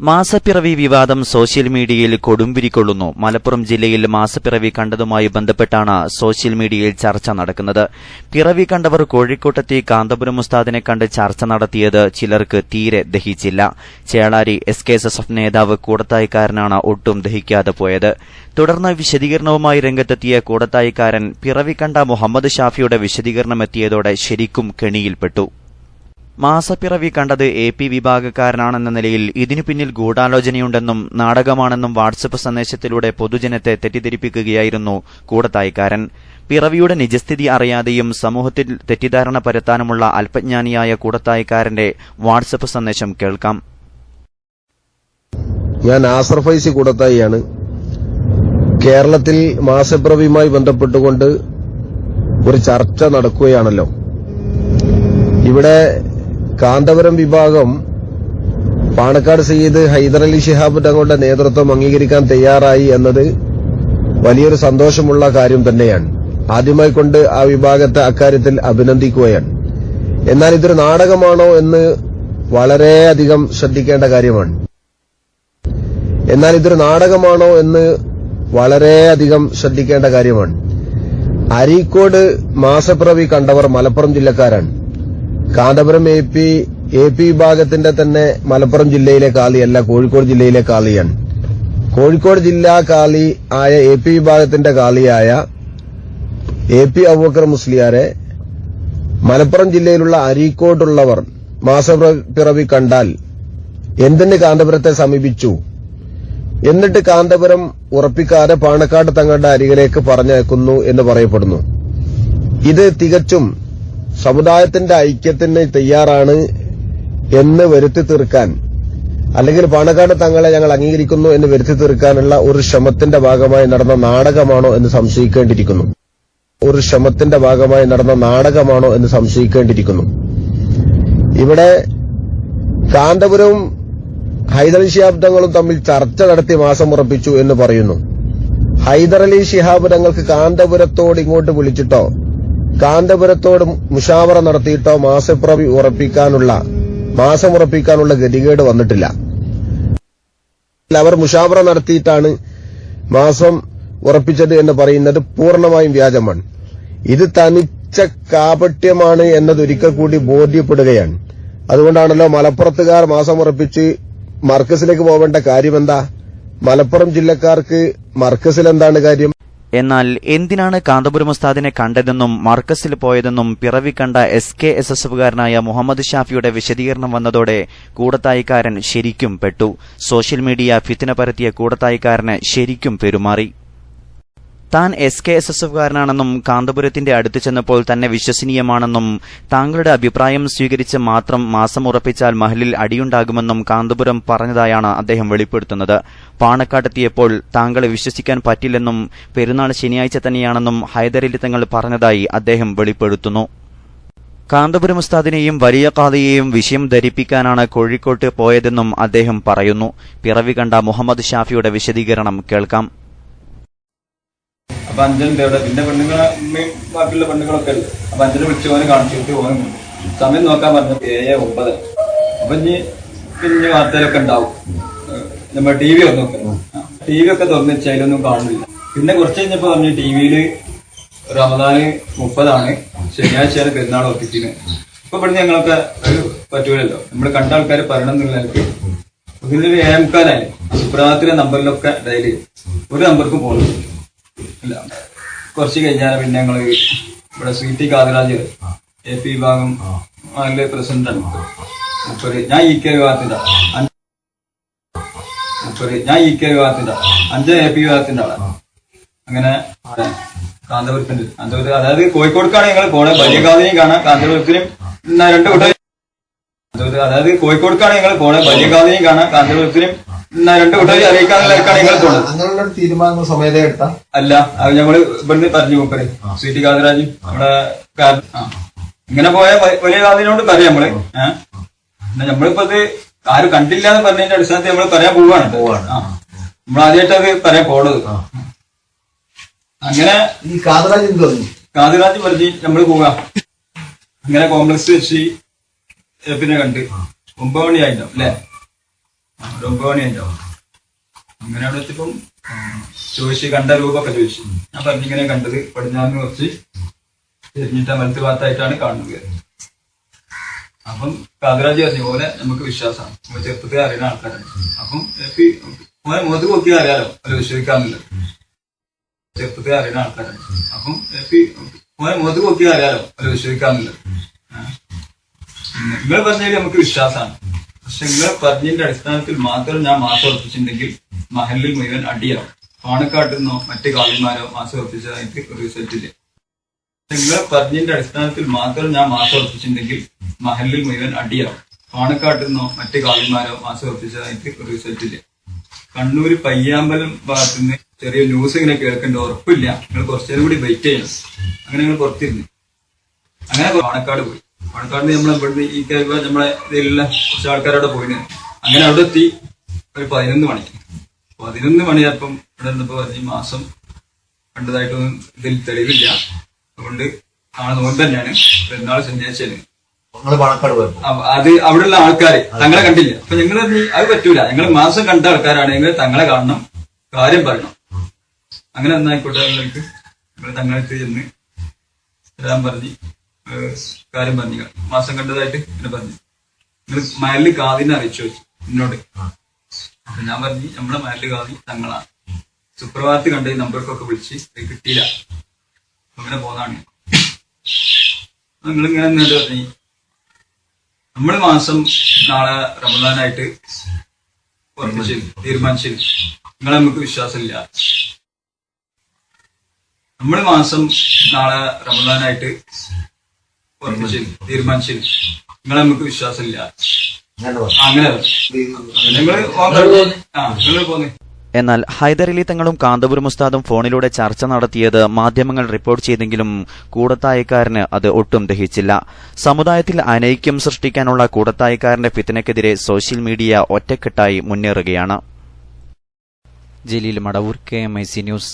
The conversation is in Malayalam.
മാസപ്പിറവി വിവാദം സോഷ്യൽ മീഡിയയിൽ കൊടുമ്പിരിക്കൊള്ളുന്നു. മലപ്പുറം ജില്ലയിൽ മാസപ്പിറവി കണ്ടതുമായി ബന്ധപ്പെട്ടാണ് സോഷ്യൽ മീഡിയയിൽ ചർച്ച നടക്കുന്നത്. പിറവി കണ്ടവർ കോഴിക്കോട്ടെത്തി കാന്തപുരം ഉസ്താദിനെ കണ്ട് ചർച്ച നടത്തിയത് ചിലർക്ക് തീരെ ദഹിച്ചില്ല. ചേളാരി SKSSF നേതാവ് കൂടത്തായിക്കാരനാണ് ഒട്ടും ദഹിക്കാതെ പോയത്. തുടർന്ന് വിശദീകരണവുമായി രംഗത്തെത്തിയ കൂടത്തായിക്കാരൻ പിറവി കണ്ട മുഹമ്മദ് ഷാഫിയുടെ വിശദീകരണമെത്തിയതോടെ ശരിക്കും കെണിയിൽപ്പെട്ടു. മാസപ്പിറവി കണ്ടത് AP വിഭാഗക്കാരനാണെന്ന നിലയിൽ ഇതിനു പിന്നിൽ ഗൂഢാലോചനയുണ്ടെന്നും നാടകമാണെന്നും വാട്സപ്പ് സന്ദേശത്തിലൂടെ പൊതുജനത്തെ തെറ്റിദ്ധരിപ്പിക്കുകയായിരുന്നു കൂടത്തായിക്കാരൻ. പിറവിയുടെ നിജസ്ഥിതി അറിയാതെയും സമൂഹത്തിൽ തെറ്റിദ്ധാരണ പരത്താനുമുള്ള അല്പജ്ഞാനിയായ കൂടത്തായിക്കാരന്റെ വാട്സപ്പ് സന്ദേശം കേൾക്കാം. ഞാൻ നാസർ ഫൈസി കൂടത്തായിയാണ്. കേരളത്തിൽ മാസപ്പിറവിയുമായി ബന്ധപ്പെട്ടുകൊണ്ട് ഒരു ചർച്ച നടക്കുകയാണല്ലോ. ഇവിടെ കാന്തപുരം വിഭാഗം പാണക്കാട് സയ്യിദ് ഹൈദരലി ശിഹാബ് തങ്ങളുടെ നേതൃത്വം അംഗീകരിക്കാൻ തയ്യാറായി എന്നത് വലിയൊരു സന്തോഷമുള്ള കാര്യം തന്നെയാണ്. ആദ്യമായി കൊണ്ട് ആ വിഭാഗത്തെ അക്കാര്യത്തിൽ അഭിനന്ദിക്കുകയാണ്. എന്നാൽ ഇതൊരു നാടകമാണോ എന്ന് വളരെയധികം ശ്രദ്ധിക്കേണ്ട കാര്യമാണ്. അരീക്കോട് മാസപ്പിറവി കണ്ടവർ മലപ്പുറം ജില്ലക്കാരാണ്. കാന്തപുരം AP വിഭാഗത്തിന്റെ തന്നെ മലപ്പുറം ജില്ലയിലെ കാളിയല്ല, കോഴിക്കോട് ജില്ലയിലെ കാളിയാണ്. കോഴിക്കോട് ജില്ലാ കാളി ആയ AP വിഭാഗത്തിന്റെ കാളിയായ AP അബൂബക്കർ മുസ്ലിയാരെ മലപ്പുറം ജില്ലയിലുള്ള അരീക്കോടുള്ളവർ മാസപ്പിറവി കണ്ടാൽ എന്തിന് കാന്തപുരത്തെ സമീപിച്ചു, എന്നിട്ട് കാന്തപുരം ഉറപ്പിക്കാതെ പാണക്കാട് തങ്ങളുടെ അരികിലേക്ക് പറഞ്ഞയക്കുന്നു എന്ന് പറയപ്പെടുന്നു. ഇത് തികച്ചും സമുദായത്തിന്റെ ഐക്യത്തിന് തയ്യാറാണ് എന്ന് വരുത്തി തീർക്കാൻ, അല്ലെങ്കിൽ പാണക്കാട് തങ്ങളെ ഞങ്ങൾ അംഗീകരിക്കുന്നു എന്ന് വരുത്തി തീർക്കാനുള്ള ഒരു ശ്രമത്തിന്റെ ഭാഗമായി നടന്ന നാടകമാണോ എന്ന് സംശയിക്കേണ്ടിയിരിക്കുന്നു. ഇവിടെ കാന്തപുരവും ഹൈദരലി ശിഹാബ് തങ്ങളും തമ്മിൽ ചർച്ച നടത്തി മാസം ഉറപ്പിച്ചു എന്ന് പറയുന്നു. ഹൈദരലി ശിഹാബ് തങ്ങൾക്ക് കാന്തപുരത്തോട് ഇങ്ങോട്ട് വിളിച്ചിട്ടോ കാന്തപുരത്തോട് മുഷാവറ നടത്തിയിട്ടോ മാസം ഉറപ്പിക്കാനുള്ള ഗതികേട് വന്നിട്ടില്ല. അവർ മുഷാവറ നടത്തിയിട്ടാണ് മാസം ഉറപ്പിച്ചത് എന്ന് പറയുന്നത് പൂർണ്ണമായും വ്യാജമാണ്. ഇത് തനിച്ച കാപട്യമാണ് എന്നതൊരിക്കൽ കൂടി ബോധ്യപ്പെടുകയാണ്. അതുകൊണ്ടാണല്ലോ മലപ്പുറത്തുകാർ മാസം ഉറപ്പിച്ച് മർക്കസിലേക്ക് പോവേണ്ട കാര്യമെന്താ? മലപ്പുറം ജില്ലക്കാർക്ക് മർക്കസിൽ എന്താണ് കാര്യം? എന്നാൽ എന്തിനാണ് കാന്തപുരം ഉസ്താദിനെ കണ്ടതെന്നും മർക്കസിൽ പോയതെന്നും പിറവി കണ്ട SKSSFകാരനായ മുഹമ്മദ് ഷാഫിയുടെ വിശദീകരണം വന്നതോടെ കൂടത്തായിക്കാരൻ ശരിക്കും പെട്ടു. സോഷ്യൽ മീഡിയ ഫിത്ന പരത്തിയ കൂടത്തായിക്കാരന് ശരിക്കും പെരുമാറി. താൻ SKSSFകാരനാണെന്നും കാന്തപുരത്തിന്റെ അടുത്ത് ചെന്നപ്പോൾ തന്നെ വിശ്വസനീയമാണെന്നും താങ്കളുടെ അഭിപ്രായം സ്വീകരിച്ച് മാത്രം മാസം ഉറപ്പിച്ചാൽ മഹലിൽ അടിയുണ്ടാകുമെന്നും കാന്തപുരം പറഞ്ഞതായാണ് അദ്ദേഹം വെളിപ്പെടുത്തുന്നത്. പാണക്കാട്ടെത്തിയപ്പോൾ താങ്കളെ വിശ്വസിക്കാൻ പറ്റില്ലെന്നും പെരുന്നാൾ ശനിയാഴ്ച തന്നെയാണെന്നും ഹൈദരലി തങ്ങൾ പറഞ്ഞതായി അദ്ദേഹം വെളിപ്പെടുത്തുന്നു. കാന്തപുരം ഉസ്താദിനെയും വലിയ ഖാദിയെയും വിഷയം ധരിപ്പിക്കാനാണ് കോഴിക്കോട്ട് പോയതെന്നും അദ്ദേഹം പറയുന്നു. പിറവി കണ്ട മുഹമ്മദ് ഷാഫിയുടെ വിശദീകരണം കേൾക്കാം. അപ്പൊ അഞ്ചനുണ്ട് അവിടെ, പിന്നെ പെണ്ണുങ്ങളെ ഉമ്മയും ബാക്കിയുള്ള പെണ്ണുങ്ങളൊക്കെ ഉണ്ട്. അപ്പൊ അഞ്ചനെ വിളിച്ച് ഓനെ കാണിച്ചിട്ട് ഓനും സമയം നോക്കാൻ പറഞ്ഞു 7:09. അപ്പൊ പിന്നെ വാർത്തയിലൊക്കെ ഉണ്ടാവും. നമ്മൾ TV ഒക്കെ നോക്കണം. TV ഒക്കെ തുറന്നു വെച്ചാൽ അതിലൊന്നും കാണുന്നില്ല. പിന്നെ കുറച്ച് കഴിഞ്ഞപ്പോ പറഞ്ഞു TV റമദാന് 30 ശനിയാഴ്ചയാണ് പെരുന്നാൾ ഉറപ്പിക്കുന്നത്. ഇപ്പൊ ഇവിടുന്ന് ഞങ്ങളൊക്കെ ഒരു പറ്റൂലല്ലോ, നമ്മൾ കണ്ട ആൾക്കാർ പറയണമെന്നുള്ള എനിക്ക് ഇതിലൊരു ഏംകാനായി സുപ്രാത്തിലെ നമ്പറിലൊക്കെ ഡയലി ഒരു നമ്പർക്കും പോകുന്നു ഇല്ല. കുറച്ച് കഴിഞ്ഞാൽ പിന്നെ ഞങ്ങള് ഇവിടെ CT കാതരാജ് AP വിഭാഗം അതിലെ പ്രസിഡന്റാണ്. ഞാൻ EK വിഭാഗത്തിന്റെ 5 AP വിഭാഗത്തിന്റെ ആളാണ്. അങ്ങനെ കാന്തപുരത്തിന്റെ അതായത് കോഴിക്കോടുക്കാണ് ഞങ്ങൾ പോണേ. വലിയ കാതിനെയും കാണാം, കാന്തപുരത്തിനും 2 കൂട്ടം. അറിയിക്കാനുള്ള ഞങ്ങൾ പോണത്. തീരുമാനങ്ങൾ സ്വമേധ എടുത്ത അല്ല, അത് ഞങ്ങള് ഇവിടുന്ന് പറഞ്ഞു പോപ്പര് CT കാതരാജ് നമ്മുടെ ഇങ്ങനെ പോയ വലിയ കാതിനോട് പറയാം നമ്മള്. നമ്മളിപ്പോ അത് ആരും കണ്ടില്ല എന്ന് പറഞ്ഞതിന്റെ അടിസ്ഥാനത്തിൽ നമ്മൾ പറയാൻ പോവാണ്. നമ്മൾ ആദ്യമായിട്ട് അത് പറയാൻ പോണത്. അങ്ങനെ ഈ കാതരാജ് പറഞ്ഞ് നമ്മള് പോവാ. അങ്ങനെ കോംപ്ലക്സ് വെച്ച് പിന്നെ കണ്ട് 9 മണിയായിട്ടുണ്ടാവും അല്ലെ. ഒരു 9 മണിയായിട്ടുണ്ടാവും. അങ്ങനെ അവിടെ എത്തിയപ്പം ചോദിച്ചു, കണ്ട രൂപമൊക്കെ ചോദിച്ചു. ഞാൻ പറഞ്ഞിങ്ങനെ കണ്ടത് പടിഞ്ഞാറിന് കുറച്ച് തിരിഞ്ഞിട്ട് വലത്ത് ഭാഗത്തായിട്ടാണ് കാണുന്നത്. അപ്പം കാതരാജ് പറഞ്ഞ പോലെ നമുക്ക് വിശ്വാസമാണ്, നമ്മൾ ചെറുപ്പത്തിൽ അറിയുന്ന ആൾക്കാരാണ്. അപ്പം ഓനെ മുഖത്ത് നോക്കി അറിയാലോ അത് വിശ്വസിക്കാന്നില്ല, ചെറുപ്പത്തിൽ അറിയുന്ന ആൾക്കാരാണ്. അപ്പം ഓനെ മുഖത്ത് നോക്കി അറിയാലോ അത് വിശ്വസിക്കാന്നില്ല. നിങ്ങൾ പറഞ്ഞതിൽ നമുക്ക് വിശ്വാസമാണ്. പക്ഷെ നിങ്ങൾ പറഞ്ഞതിന്റെ അടിസ്ഥാനത്തിൽ മാത്രം ഞാൻ മാസം ഉറപ്പിച്ചിട്ടുണ്ടെങ്കിൽ മഹലിൽ മുഴുവൻ അടിയാവും. പാണക്കാട്ടിൽ നിന്നോ മറ്റു കാളിമാരോ മാസം ഉറപ്പിച്ചതായിട്ട് ഒരു റിസൾട്ട് ഇല്ല. നിങ്ങൾ പറഞ്ഞതിന്റെ അടിസ്ഥാനത്തിൽ മാത്രം ഞാൻ മാസം ഉറപ്പിച്ചിട്ടുണ്ടെങ്കിൽ മഹലിൽ മുഴുവൻ അടിയാവും. പാണക്കാട്ടിൽ നിന്നോ മറ്റു കാളിമാരോ മാസം ഉറപ്പിച്ചതായിട്ട് ഒരു റിസൾട്ട് ഇല്ല. കണ്ണൂര് പയ്യാമ്പലം ഭാഗത്തുനിന്ന് ചെറിയ ന്യൂസ് ഇങ്ങനെ കേൾക്കേണ്ട ഉറപ്പില്ല, നിങ്ങൾ കുറച്ചേരം കൂടി വെയിറ്റ് ചെയ്യണം. അങ്ങനെ ഞങ്ങൾ പുറത്തിരുന്നു. അങ്ങനെ പാണക്കാട് പോയി. പാണക്കാട് നമ്മളെ ഇവിടുന്ന് ഈ നമ്മളെ ഇതിലുള്ള കുറച്ച് ആൾക്കാരവിടെ പോയിന്. അങ്ങനെ അവിടെ എത്തി ഒരു 11 മണിക്ക്. 11 മണിയായപ്പം ഇവിടെ നിന്നപ്പോ ഈ മാസം കണ്ടതായിട്ടൊന്നും ഇതിൽ തെളിവില്ല. അതുകൊണ്ട് നാളെ നോമ്പ് തന്നെയാണ്, പെരുന്നാൾ ശനിയാഴ്ചയാണ്. അത് അവിടെയുള്ള ആൾക്കാര് തങ്ങളെ കണ്ടില്ല. അപ്പൊ ഞങ്ങൾ അത് പറ്റൂല, ഞങ്ങൾ മാസം കണ്ട ആൾക്കാരാണെങ്കിൽ തങ്ങളെ കാണണം, കാര്യം പറയണം. അങ്ങനെ എന്നായിക്കോട്ടെ, നിങ്ങൾക്ക് നിങ്ങൾ തങ്ങളെടുത്ത് ചെന്ന് തരാൻ പറഞ്ഞ് കാര്യം പറഞ്ഞു, മാസം കണ്ടതായിട്ട് എന്നെ പറഞ്ഞു. നിങ്ങൾ മയലിൽ കാതിനെ അറിയിച്ചു വെച്ചു എന്നോട്. അപ്പൊ ഞാൻ പറഞ്ഞു, നമ്മളെ മയലിൽ കാതി തങ്ങളാണ്. സുപ്രഭാതത്തിൽ കണ്ട ഈ നമ്പർക്കൊക്കെ വിളിച്ച് കിട്ടിയില്ല, അങ്ങനെ പോന്നാണ്. നിങ്ങളിങ്ങനെ എന്നിട്ട് പറഞ്ഞു, നമ്മള് മാസം നാളെ റമദാനായിട്ട് ഉറപ്പിച്ച് തീരുമാനിച്ചു, നിങ്ങളെ നമുക്ക് വിശ്വാസമില്ല. നമ്മള് മാസം നാളെ റമദാനായിട്ട് ഉറപ്പിച്ച് തീരുമാനിച്ചു, നിങ്ങളെ നമുക്ക് വിശ്വാസമില്ല. അങ്ങനെ നിങ്ങള് പോന്നേ. എന്നാൽ ഹൈദരലി തങ്ങളും കാന്തപുരം ഉസ്താദും ഫോണിലൂടെ ചർച്ച നടത്തിയത് മാധ്യമങ്ങൾ റിപ്പോർട്ട് ചെയ്തെങ്കിലും കൂടത്തായിക്കാരന് അത് ഒട്ടും ദഹിച്ചില്ല. സമുദായത്തിൽ അനൈക്യം സൃഷ്ടിക്കാനുള്ള കൂടത്തായിക്കാരന്റെ ഫിത്നയ്ക്കെതിരെ സോഷ്യൽ മീഡിയ ഒറ്റക്കെട്ടായി മുന്നേറുകയാണ്. Jaleel Madavoor, KMIC news.